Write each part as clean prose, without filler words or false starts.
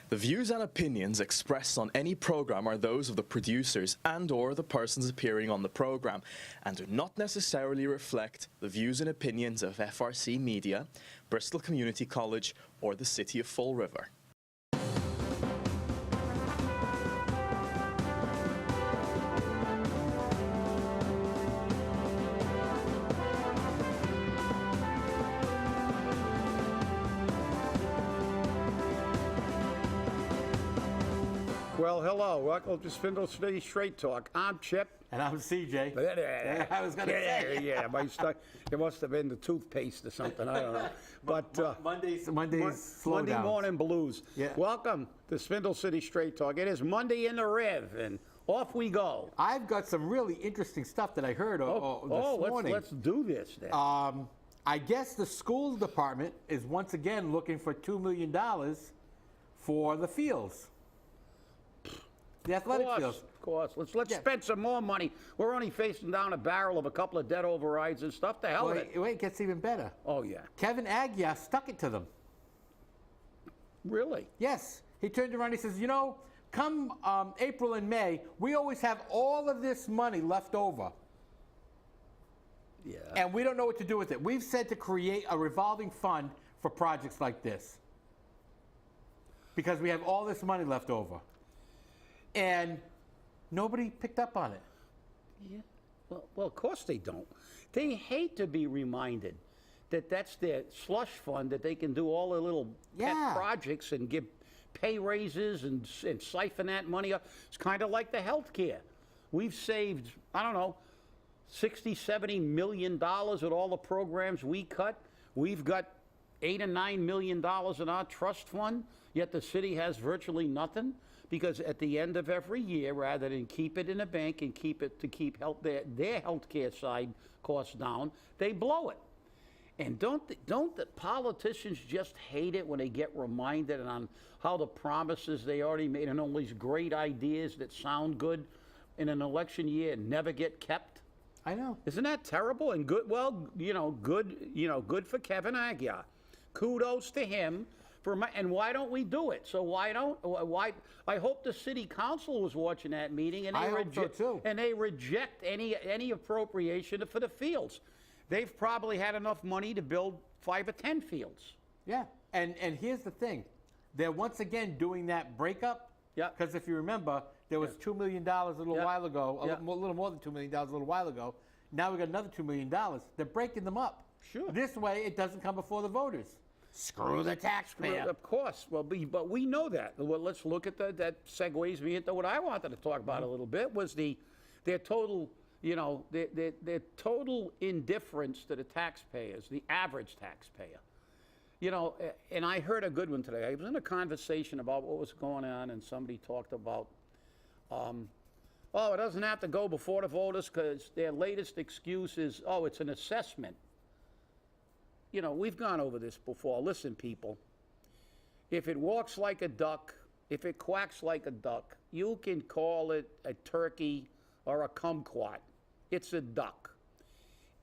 The views and opinions expressed on any program are those of the producers and/or the persons appearing on the program and do not necessarily reflect the views and opinions of FRC Media, Bristol Community College, or the City of Fall River. Well, hello. Welcome to Spindle City Straight Talk. I'm Chip. And I'm CJ. I was going to say. Yeah, it must have been the toothpaste or something. I don't know. But Monday's slow Monday downs. morning blues. Yeah. Welcome to Spindle City Straight Talk. It is Monday in the Rev, and off we go. I've got some really interesting stuff that I heard this morning. Let's do this then. I guess the school department is once again looking for $2 million for the fields. The athletic fields. Of course. Let's spend some more money. We're only facing down a barrel of a couple of debt overrides and stuff. The hell with it. Wait, it gets even better. Oh, yeah. Kevin Aguiar stuck it to them. Really? Yes. He turned around and he says, you know, come April and May, we always have all of this money left over. Yeah. And we don't know what to do with it. We've said to create a revolving fund for projects like this because we have all this money left over. And nobody picked up on it. Yeah. Well, of course they don't. They hate to be reminded that that's their slush fund, that they can do all the little pet projects and give pay raises and siphon that money up. It's kind of like the health care. We've saved, I don't know, $60, $70 million with all the programs we cut. We've got $8 or $9 million in our trust fund, yet the city has virtually nothing. Because at the end of every year, rather than keep it in a bank and keep their health care side costs down, they blow it. And don't the politicians just hate it when they get reminded on how the promises they already made and all these great ideas that sound good in an election year never get kept? I know. Isn't that terrible? And good, well, good for Kevin Aguiar. Kudos to him. And why don't we do it? So why? I hope the city council was watching that meeting, and they reject any appropriation for the fields. They've probably had enough money to build 5 or 10 fields. Yeah, and here's the thing, they're once again doing that breakup. Yeah. Because if you remember, there was $2 million a little while ago, a little more than $2 million a little while ago. Now we got another $2 million. They're breaking them up. Sure. This way, it doesn't come before the voters. Screw the taxpayer. Well, of course. Well, but we know that. Well, let's look at that segues me into what I wanted to talk about a little bit was their total, their total indifference to the taxpayers, the average taxpayer. And I heard a good one today. I was in a conversation about what was going on, and somebody talked about, it doesn't have to go before the voters because their latest excuse is, it's an assessment. We've gone over this before. Listen, people, if it walks like a duck, if it quacks like a duck, you can call it a turkey or a kumquat. It's a duck.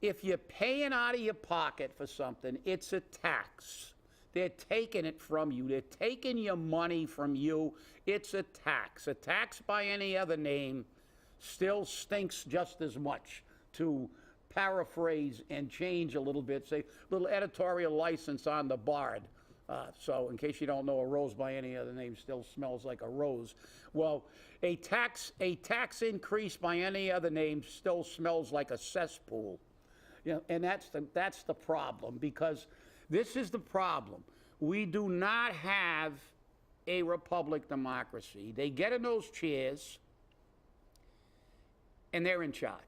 If you're paying out of your pocket for something, it's a tax. They're taking it from you. They're taking your money from you. It's a tax. A tax by any other name still stinks just as much, to paraphrase and change a little bit, say little editorial license on the Bard. So in case you don't know, a rose by any other name still smells like a rose. Well, a tax increase by any other name still smells like a cesspool. And that's the problem, because this is the problem. We do not have a republic democracy. They get in those chairs and they're in charge.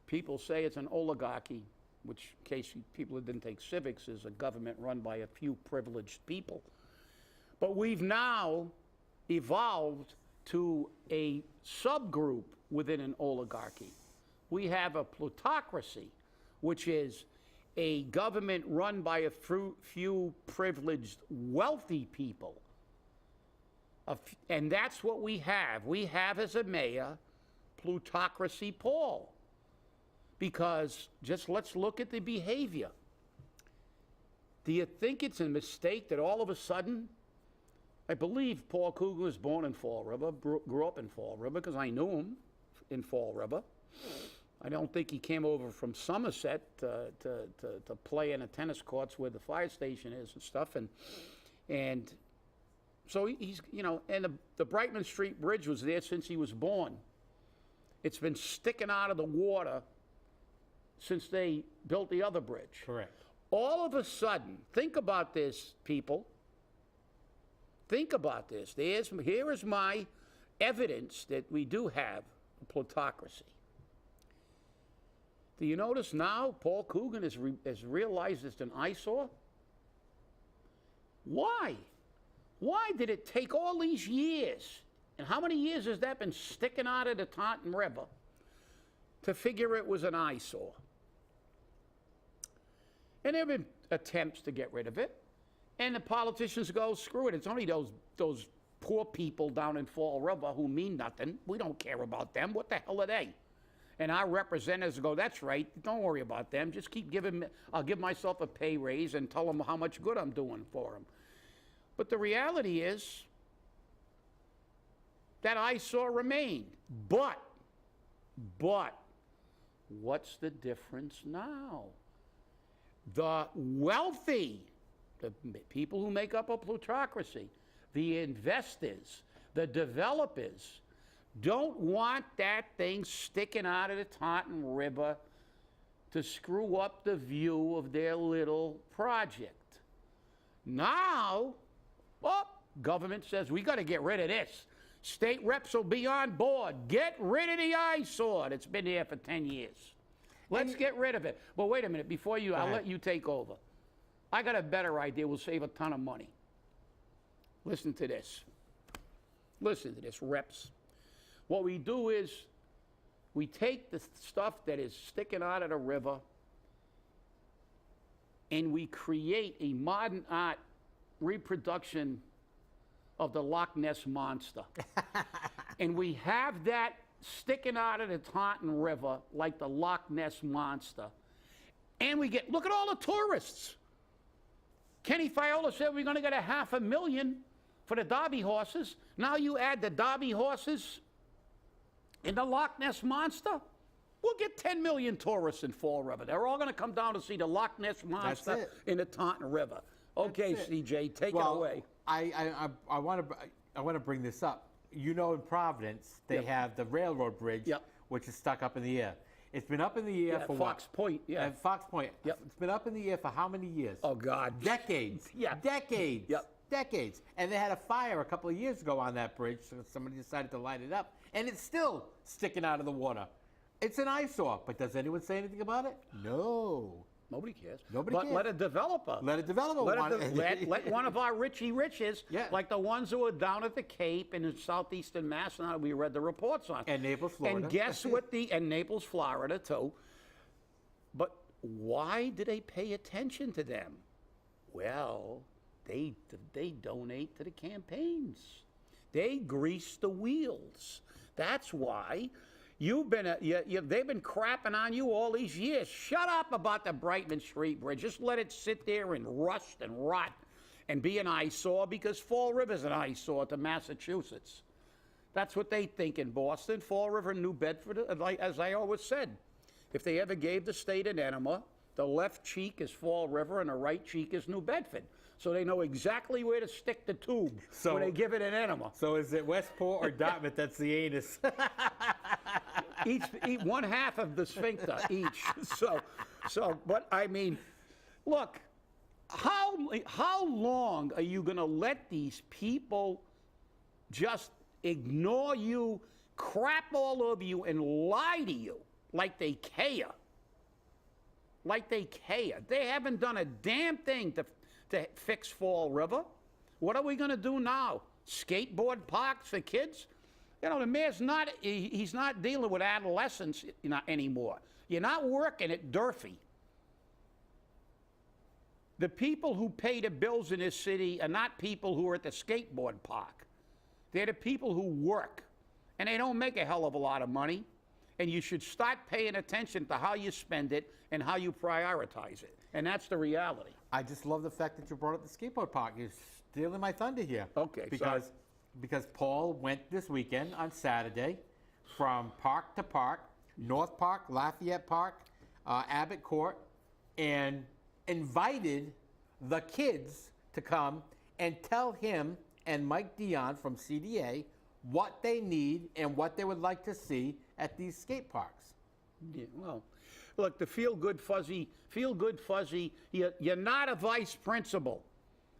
People say it's an oligarchy, which, in case people who didn't take civics, is a government run by a few privileged people. But we've now evolved to a subgroup within an oligarchy. We have a plutocracy, which is a government run by a few privileged, wealthy people. And that's what we have. We have as a mayor, plutocracy Paul. Because just let's look at the behavior. Do you think it's a mistake that all of a sudden I believe Paul Coogan was born in Fall River, grew up in Fall River, because I knew him in Fall River. I don't think he came over from Somerset to play in the tennis courts where the fire station is and stuff. And so he's, you know, and the Brightman Street Bridge was there since he was born. It's been sticking out of the water since they built the other bridge. Correct. All of a sudden, think about this, people. Think about this. Here is my evidence that we do have a plutocracy. Do you notice now Paul Coogan has realized it's an eyesore? Why? Why did it take all these years? And how many years has that been sticking out of the Taunton River to figure it was an eyesore? And there have been attempts to get rid of it. And the politicians go, screw it. It's only those poor people down in Fall River who mean nothing. We don't care about them. What the hell are they? And our representatives go, that's right. Don't worry about them. Just keep giving me, I'll give myself a pay raise and tell them how much good I'm doing for them. But the reality is that eyesore remained. But, what's the difference now? The wealthy, the people who make up a plutocracy, the investors, the developers, don't want that thing sticking out of the Taunton River to screw up the view of their little project. Now, government says, we got to get rid of this. State reps will be on board. Get rid of the eyesore that's been there for 10 years. Let's get rid of it. But wait a minute, before you, I'll let you take over. I got a better idea. We'll save a ton of money. Listen to this. Listen to this, reps. What we do is we take the stuff that is sticking out of the river and we create a modern art reproduction of the Loch Ness Monster. And we have that sticking out of the Taunton River like the Loch Ness Monster. And we get, look at all the tourists. Kenny Fiola said we're going to get $500,000 for the Derby horses. Now you add the Derby horses in the Loch Ness Monster, we'll get 10 million tourists in Fall River. They're all going to come down to see the Loch Ness Monster in the Taunton River. Okay, CJ, take it away. I want to bring this up. You know, in Providence, they have the railroad bridge, which is stuck up in the air. It's been up in the air for Fox Point, At Fox Point. It's been up in the air for how many years? Oh, God. Decades. Decades. Decades. And they had a fire a couple of years ago on that bridge, so somebody decided to light it up. And it's still sticking out of the water. It's an eyesore, but does anyone say anything about it? No. Nobody cares. Nobody cares. Let a developer. Let a developer. Let one of our Richie Riches, like the ones who are down at the Cape and in southeastern Mass, and we read the reports on. And Naples, Florida. And guess what? And Naples, Florida, too. But why do they pay attention to them? Well, they donate to the campaigns. They grease the wheels. That's why. They've been crapping on you all these years. Shut up about the Brightman Street Bridge. Just let it sit there and rust and rot and be an eyesore, because Fall River's an eyesore to Massachusetts. That's what they think in Boston. Fall River and New Bedford, as I always said. If they ever gave the state an enema, the left cheek is Fall River and the right cheek is New Bedford. So they know exactly where to stick the tube when they give it an enema. So is it Westport or Dartmouth that's the anus? each one half of the sphincter each. But I mean, look, how long are you going to let these people just ignore you, crap all over you, and lie to you like they care? Like they care. They haven't done a damn thing to fix Fall River. What are we going to do now? Skateboard parks for kids? You know, the mayor's he's not dealing with adolescents anymore. You're not working at Durfee. The people who pay the bills in this city are not people who are at the skateboard park. They're the people who work. And they don't make a hell of a lot of money. And you should start paying attention to how you spend it and how you prioritize it. And that's the reality. I just love the fact that you brought up the skateboard park. stealing my thunder here. Okay, Because Paul went this weekend on Saturday from park to park, North Park, Lafayette Park, Abbott Court, and invited the kids to come and tell him and Mike Dion from CDA what they need and what they would like to see at these skate parks. Yeah, well, look, the feel good fuzzy, you're not a vice principal.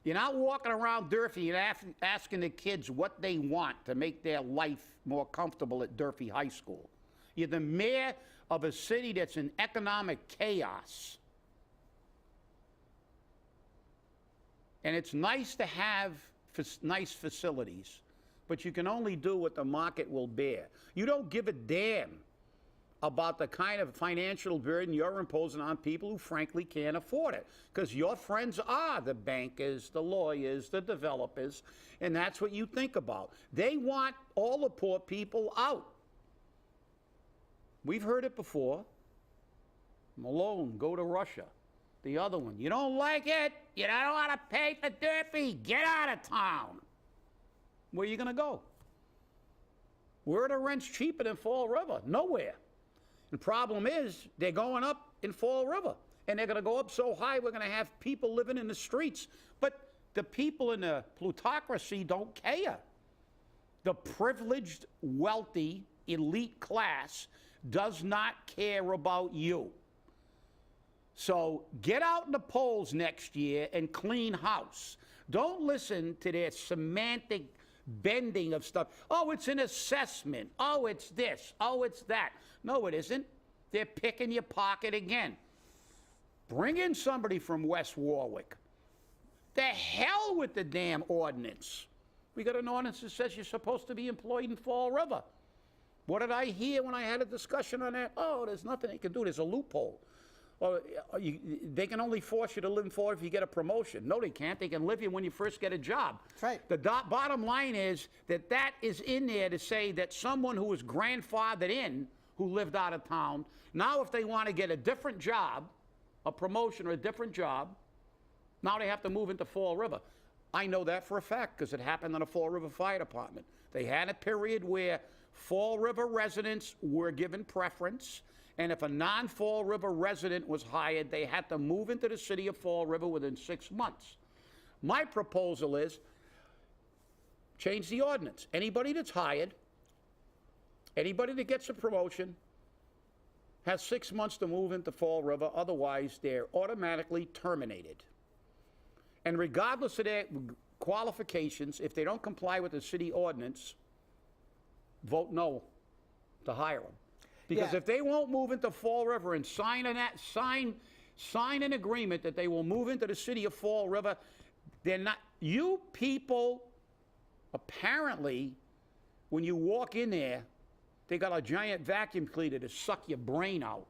You're not walking around Durfee and asking the kids what they want to make their life more comfortable at Durfee High School. You're the mayor of a city that's in economic chaos. And it's nice to have nice facilities, but you can only do what the market will bear. You don't give a damn about the kind of financial burden you're imposing on people who frankly can't afford it, because your friends are the bankers, the lawyers, the developers, and that's what you think about. They want all the poor people out. We've heard it before. Malone, go to Russia. The other one, you don't like it, you don't want to pay for Durfee, get out of town. Where are you going to go? Where are the rents cheaper than Fall River? Nowhere. The problem is they're going up in Fall River, and they're going to go up so high we're going to have people living in the streets. But the people in the plutocracy don't care. The privileged, wealthy, elite class does not care about you. So get out in the polls next year and clean house. Don't listen to their semantic bending of stuff. Oh, it's an assessment. Oh, it's this. Oh, it's that. No, it isn't. They're picking your pocket again. Bring in somebody from West Warwick. The hell with the damn ordinance. We got an ordinance that says you're supposed to be employed in Fall River. What did I hear when I had a discussion on that? Oh, there's nothing they can do. There's a loophole. Well, they can only force you to live in Fall River if you get a promotion. No, they can't. They can live you when you first get a job. That's right. The bottom line is that is in there to say that someone who was grandfathered in, who lived out of town, now if they want to get a different job, a promotion or a different job, now they have to move into Fall River. I know that for a fact because it happened in the Fall River Fire Department. They had a period where Fall River residents were given preference, and if a non-Fall River resident was hired, they had to move into the city of Fall River within 6 months. My proposal is change the ordinance. Anybody that's hired, anybody that gets a promotion, has 6 months to move into Fall River, otherwise they're automatically terminated. And regardless of their qualifications, if they don't comply with the city ordinance, vote no to hire them. Because if they won't move into Fall River and sign an agreement that they will move into the city of Fall River, they're not. You people, apparently, when you walk in there, they got a giant vacuum cleaner to suck your brain out.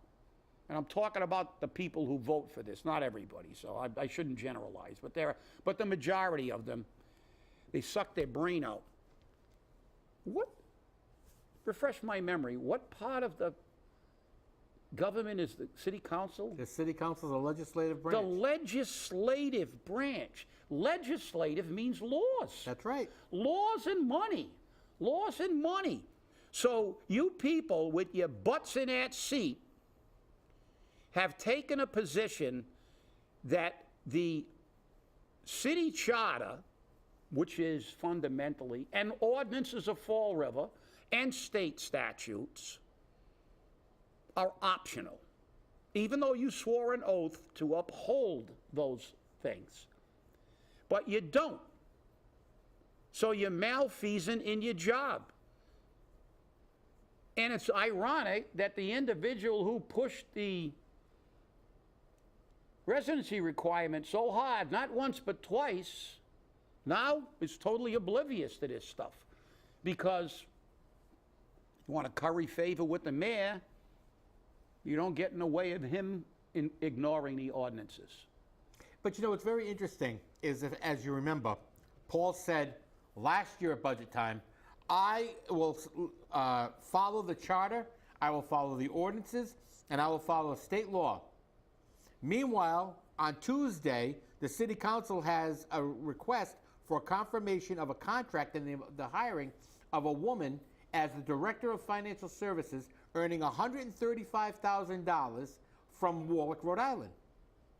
And I'm talking about the people who vote for this, not everybody, so I shouldn't generalize. But the majority of them, they suck their brain out. Refresh my memory, what part of the government is the city council? The city council is a legislative branch. The legislative branch. Legislative means laws. That's right. Laws and money. Laws and money. So you people with your butts in that seat have taken a position that the city charter, which is fundamentally, and ordinances of Fall River, and state statutes are optional, even though you swore an oath to uphold those things. But you don't. So you're malfeasant in your job. And it's ironic that the individual who pushed the residency requirement so hard, not once but twice, now is totally oblivious to this stuff. Because you want to curry favor with the mayor, you don't get in the way of him in ignoring the ordinances. But you know what's very interesting is, if, as you remember, Paul said last year at budget time, I will follow the charter, I will follow the ordinances, and I will follow state law. Meanwhile, on Tuesday, the city council has a request for confirmation of a contract and the hiring of a woman as the Director of Financial Services, earning $135,000 from Warwick, Rhode Island.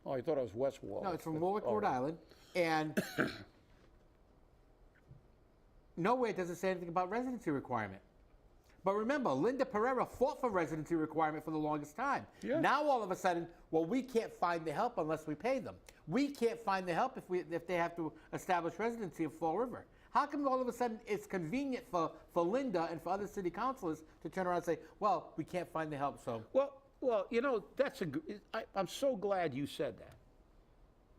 Oh, I thought it was West Warwick. No, it's from Warwick, Rhode Island. And nowhere does it say anything about residency requirement. But remember, Linda Pereira fought for residency requirement for the longest time. Yeah. Now all of a sudden, well, we can't find the help unless we pay them. We can't find the help if they have to establish residency in Fall River. How come all of a sudden it's convenient for Linda and for other city councilors to turn around and say, well, we can't find the help, so. Well, you know, I'm so glad you said that,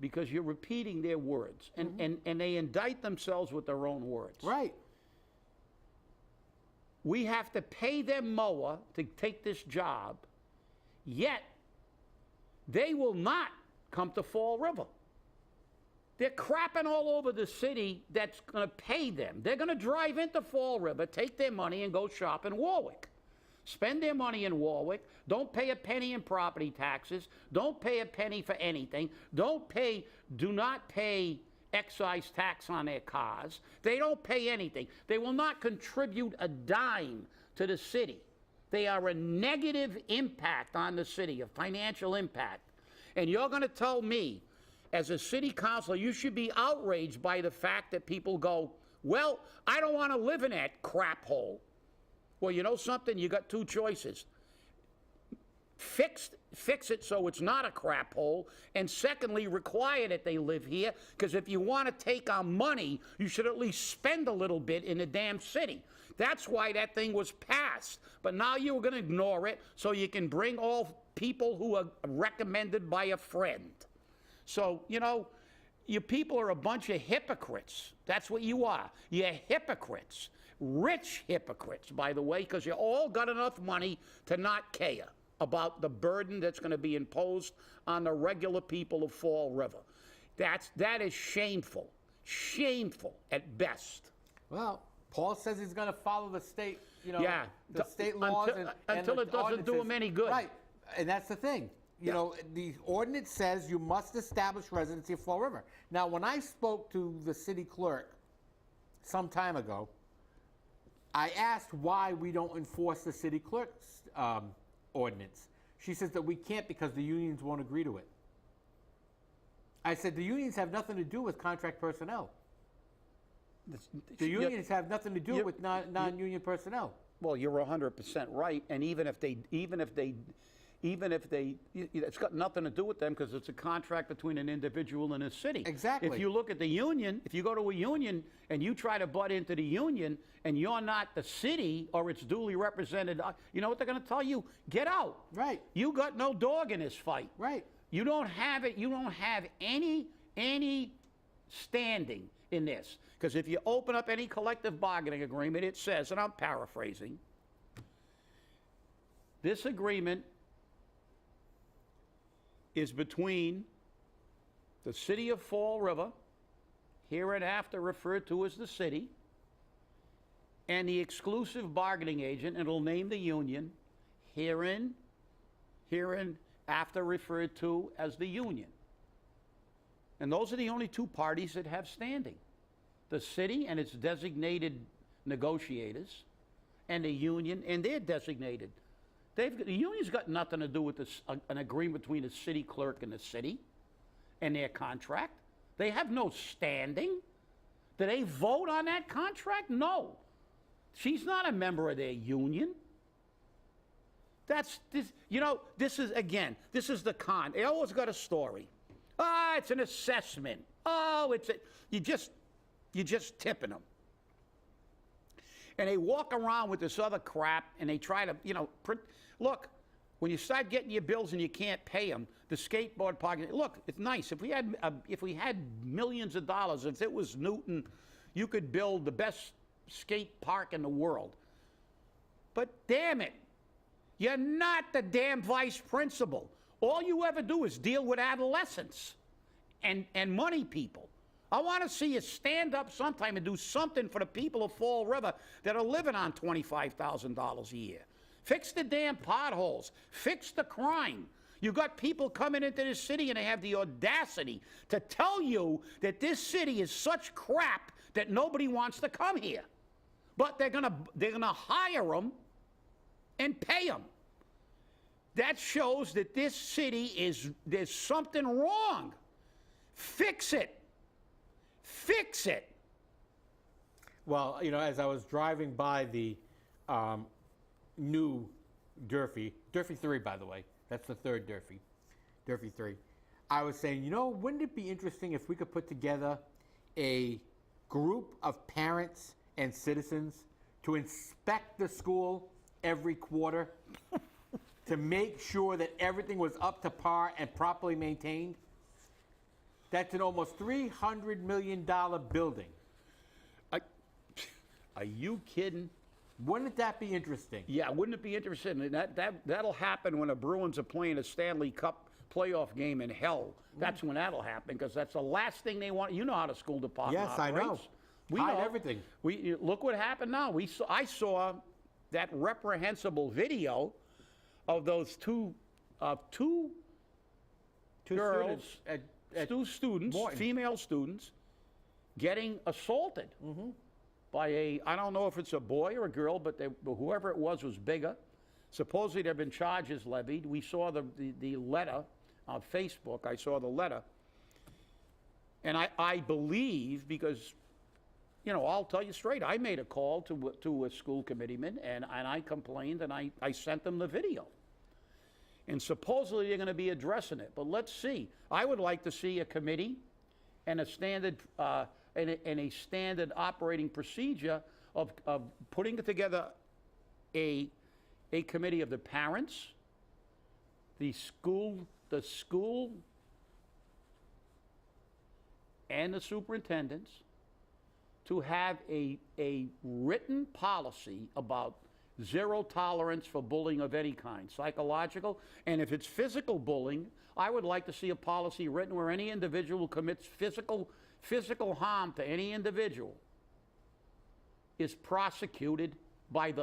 because you're repeating their words, and they indict themselves with their own words. Right. We have to pay them more to take this job, yet they will not come to Fall River. They're crapping all over the city that's going to pay them. They're going to drive into Fall River, take their money, and go shop in Warwick. Spend their money in Warwick. Don't pay a penny in property taxes. Don't pay a penny for anything. Do not pay excise tax on their cars. They don't pay anything. They will not contribute a dime to the city. They are a negative impact on the city, a financial impact. And you're going to tell me, as a city councilor, you should be outraged by the fact that people go, well, I don't want to live in that crap hole. Well, you know something? You got two choices. Fix it so it's not a crap hole, and secondly, require that they live here, because if you want to take our money, you should at least spend a little bit in the damn city. That's why that thing was passed. But now you're going to ignore it so you can bring all people who are recommended by a friend. So, you know, you people are a bunch of hypocrites. That's what you are. You're hypocrites. Rich hypocrites, by the way, because you all got enough money to not care about the burden that's going to be imposed on the regular people of Fall River. That is shameful. Shameful at best. Well, Paul says he's going to follow the state, the state laws and until it doesn't do him any good. Right, and that's the thing. You know, the ordinance says you must establish residency of Fall River. Now, when I spoke to the city clerk some time ago, I asked why we don't enforce the city clerk's ordinance. She says that we can't because the unions won't agree to it. I said the unions have nothing to do with contract personnel. The unions have nothing to do with non-union personnel. Well, you're 100% right, and even if they, it's got nothing to do with them because it's a contract between an individual and a city. Exactly. If you look at the union, if you go to a union and you try to butt into the union and you're not the city or it's duly represented, you know what they're going to tell you? Get out. Right. You got no dog in this fight. Right. You don't have it. You don't have any standing in this. Because if you open up any collective bargaining agreement, it says, and I'm paraphrasing, this agreement is between the city of Fall River, hereinafter referred to as the city, and the exclusive bargaining agent, and it'll name the union, hereinafter referred to as the union. And those are the only two parties that have standing. The city and its designated negotiators, and the union and their designated. The union's got nothing to do with this, an agreement between the city clerk and the city and their contract. They have no standing. Do they vote on that contract? No. She's not a member of their union. This is the con. They always got a story. It's an assessment. You're just tipping them. And they walk around with this other crap, and they try to, look, when you start getting your bills and you can't pay them, the skateboard park, look, it's nice. If we had millions of dollars, if it was Newton, you could build the best skate park in the world. But damn it, you're not the damn vice principal. All you ever do is deal with adolescents and money people. I want to see you stand up sometime and do something for the people of Fall River that are living on $25,000 a year. Fix the damn potholes. Fix the crime. You got people coming into this city and they have the audacity to tell you that this city is such crap that nobody wants to come here. But they're gonna hire them and pay them. That shows that this city there's something wrong. Fix it. Fix it. Well, as I was driving by the new Durfee 3, by the way, that's the third Durfee 3, I was saying, wouldn't it be interesting if we could put together a group of parents and citizens to inspect the school every quarter to make sure that everything was up to par and properly maintained? That's an almost $300 million building. Are you kidding? Wouldn't that be interesting? Yeah, wouldn't it be interesting? And that'll happen when the Bruins are playing a Stanley Cup playoff game in hell. That's when that'll happen, because that's the last thing they want. You know how the school department Yes, operates. I know. We Hide know everything. Look what happened now. I saw that reprehensible video of those two girls, two students, Morton. female students, getting assaulted by I don't know if it's a boy or a girl, but whoever it was bigger. Supposedly there have been charges levied. We saw the letter on Facebook. I saw the letter. And I believe, because, I'll tell you straight, I made a call to a school committeeman, and I complained, and I sent them the video. And supposedly they're going to be addressing it. But let's see. I would like to see a committee and a standard standard operating procedure of putting together a committee of the parents, the school, and the superintendents to have a written policy about zero tolerance for bullying of any kind, psychological, and if it's physical bullying, I would like to see a policy written where any individual who commits physical harm to any individual is prosecuted by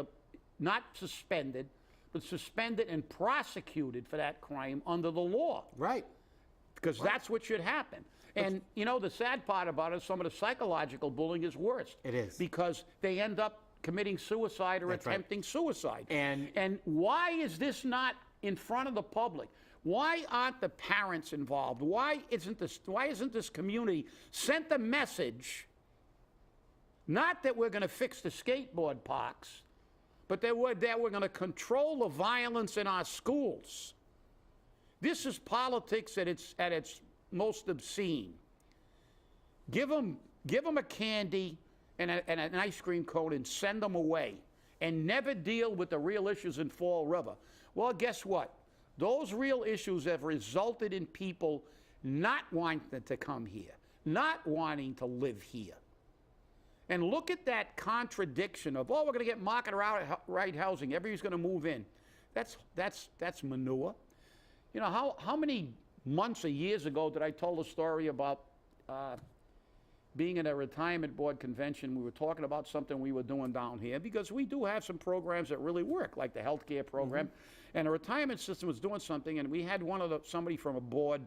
not suspended, but suspended and prosecuted for that crime under the law. Right. Because that's what should happen. And, the sad part about it is some of the psychological bullying is worse. It is. Because they end up committing suicide or attempting suicide. And why is this not in front of the public? Why aren't the parents involved? Why isn't this community sent the message, not that we're going to fix the skateboard parks, but that we're going to control the violence in our schools? This is politics at its most obscene. Give them a candy and an ice cream cone and send them away, and never deal with the real issues in Fall River. Well, guess what? Those real issues have resulted in people not wanting to come here, not wanting to live here. And look at that contradiction of, we're going to get market rate housing, everybody's going to move in. That's manure. How many months or years ago did I tell the story about being at a retirement board convention? We were talking about something we were doing down here, because we do have some programs that really work, like the healthcare program. And the retirement system was doing something, and we had somebody from a board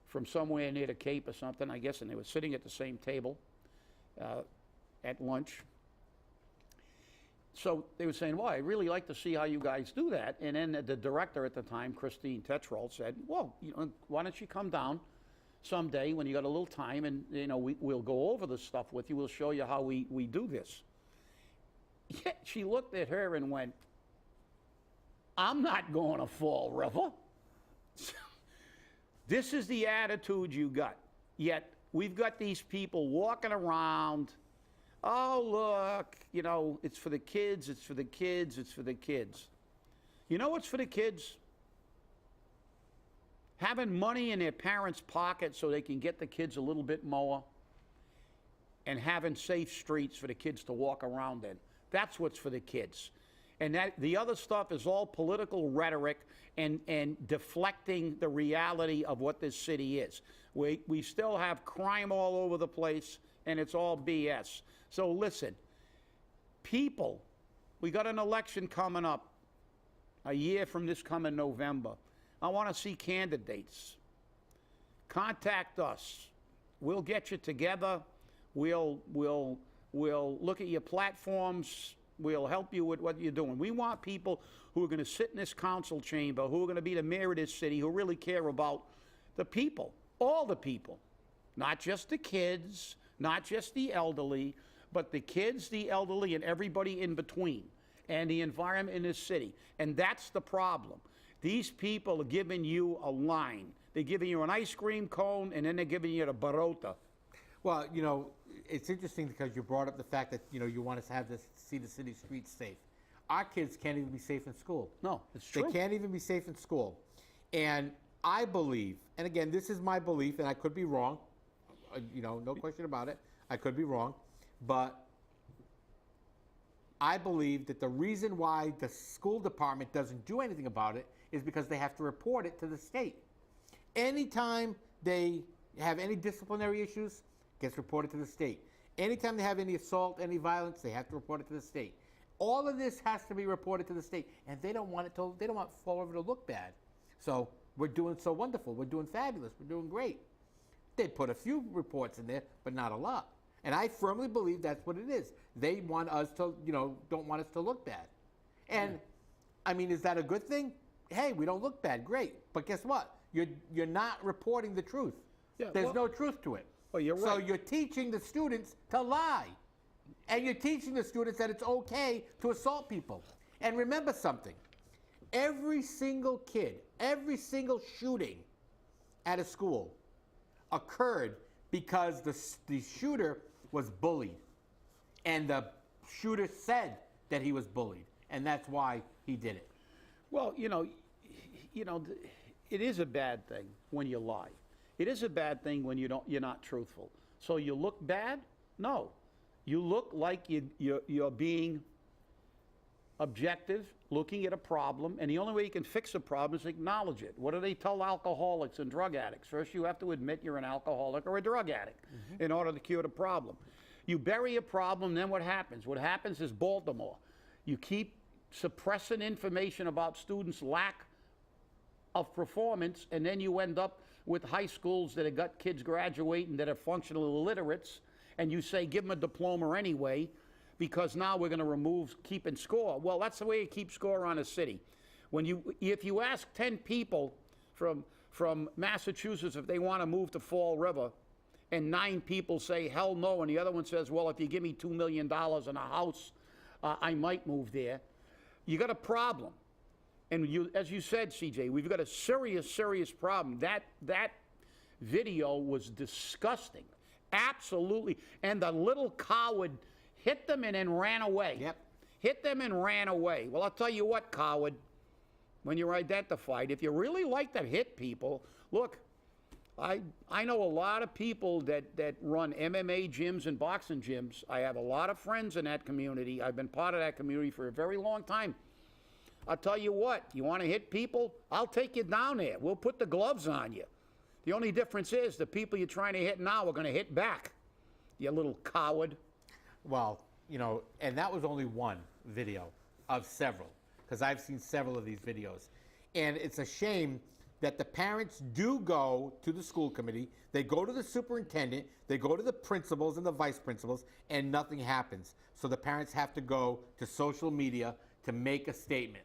from somewhere near the Cape or something, I guess, and they were sitting at the same table at lunch. So they were saying, I'd really like to see how you guys do that. And then the director at the time, Christine Tetrol, said, why don't you come down someday when you got a little time, and we'll go over this stuff with you. We'll show you how we do this. Yet she looked at her and went, I'm not going to Fall River. This is the attitude you got. Yet we've got these people walking around, look, it's for the kids, it's for the kids, it's for the kids. You know what's for the kids? Having money in their parents' pockets so they can get the kids a little bit more, and having safe streets for the kids to walk around in. That's what's for the kids. And the other stuff is all political rhetoric and deflecting the reality of what this city is. We still have crime all over the place, and it's all BS. So listen, people, we got an election coming up a year from this coming November. I want to see candidates. Contact us. We'll get you together. We'll look at your platforms. We'll help you with what you're doing. We want people who are going to sit in this council chamber, who are going to be the mayor of this city, who really care about the people, all the people, not just the kids, not just the elderly, but the kids, the elderly, and everybody in between, and the environment in this city. And that's the problem. These people are giving you a line. They're giving you an ice cream cone, and then they're giving you the barota. Well, it's interesting because you brought up the fact that, you want us to have this, see the city streets safe. Our kids can't even be safe in school. No, it's true. They can't even be safe in school. And I believe, and again, this is my belief, and I could be wrong, no question about it, I could be wrong, but I believe that the reason why the school department doesn't do anything about it is because they have to report it to the state. Anytime they have any disciplinary issues, it gets reported to the state. Anytime they have any assault, any violence, they have to report it to the state. All of this has to be reported to the state, and they don't want Fall River to look bad. So we're doing so wonderful. We're doing fabulous. We're doing great. They put a few reports in there, but not a lot. And I firmly believe that's what it is. They want us to, don't want us to look bad. And, I mean, is that a good thing? Hey, we don't look bad. Great. But guess what? You're not reporting the truth. Yeah, There's no truth to it. Well, you're right. So you're teaching the students to lie. And you're teaching the students that it's okay to assault people. And remember something. Every single kid, every single shooting at a school occurred because the shooter was bullied. And the shooter said that he was bullied. And that's why he did it. Well, it is a bad thing when you lie. It is a bad thing when you're not truthful. So you look bad? No. You look like you're being objective, looking at a problem, and the only way you can fix a problem is acknowledge it. What do they tell alcoholics and drug addicts? First, you have to admit you're an alcoholic or a drug addict in order to cure the problem. You bury a problem, then what happens? What happens is Baltimore. You keep suppressing information about students' lack of performance, and then you end up with high schools that have got kids graduating that are functional illiterates, and you say, give them a diploma anyway, because now we're going to remove keeping score. Well, that's the way you keep score on a city. If you ask 10 people from Massachusetts if they want to move to Fall River, and 9 people say, hell no, and the other one says, well, if you give me $2 million and a house, I might move there, you got a problem. And as you said, CJ, we've got a serious, serious problem. That video was disgusting. Absolutely. And the little coward hit them and then ran away. Yep. Hit them and ran away. Well, I'll tell you what, coward, when you're identified, if you really like to hit people, look, I know a lot of people that run MMA gyms and boxing gyms. I have a lot of friends in that community. I've been part of that community for a very long time. I'll tell you what, you want to hit people? I'll take you down there. We'll put the gloves on you. The only difference is the people you're trying to hit now are going to hit back, you little coward. Well, and that was only one video of several, because I've seen several of these videos. And it's a shame that the parents do go to the school committee, they go to the superintendent, they go to the principals and the vice principals, and nothing happens. So the parents have to go to social media to make a statement.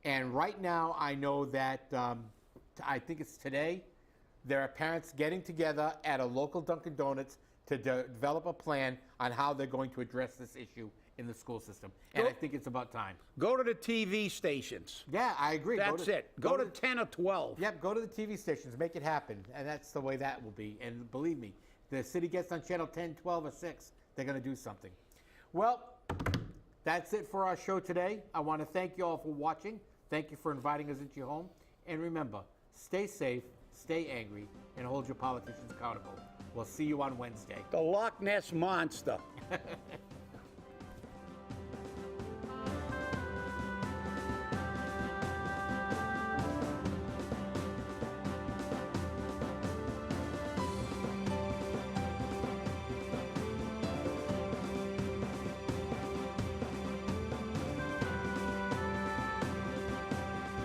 And right now, I know that, I think it's today, there are parents getting together at a local Dunkin' Donuts to develop a plan on how they're going to address this issue in the school system. And I think it's about time. Go to the TV stations. Yeah, I agree. That's it. Go to 10 or 12. Yep, go to the TV stations, make it happen. And that's the way that will be. And believe me, the city gets on channel 10, 12, or 6, they're going to do something. Well, that's it for our show today. I want to thank you all for watching. Thank you for inviting us into your home. And remember, stay safe, stay angry, and hold your politicians accountable. We'll see you on Wednesday. The Loch Ness Monster.